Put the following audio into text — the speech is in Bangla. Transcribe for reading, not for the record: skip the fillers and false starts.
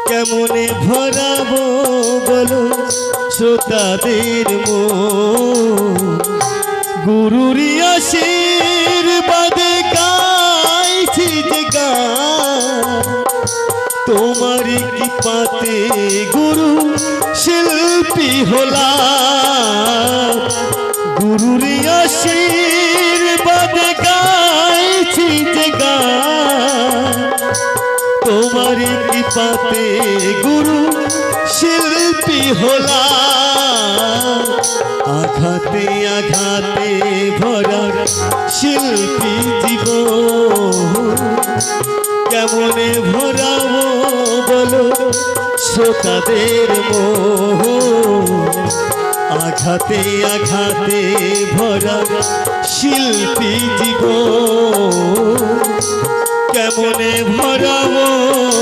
কেমনে ভরাবো বলো শ্রোতাদের মন। গুরুরি আশীর্বাদে গাইছি যে গান, তোমারই কৃপাতে গুরু শিল্পী হলাম। গুরুরি আশীর্বাদে গাইছি যে গান, তোমারই কৃপাতে গুরু শিল্পী হলাম। আঘাতে আঘাতে ভরা শিল্পী জীবন, কেমনে ভরাবো বলো শ্রোতাদের মন। আঘাতে আঘাতে ভরা শিল্পী জীবন, কেমনে ভরাবো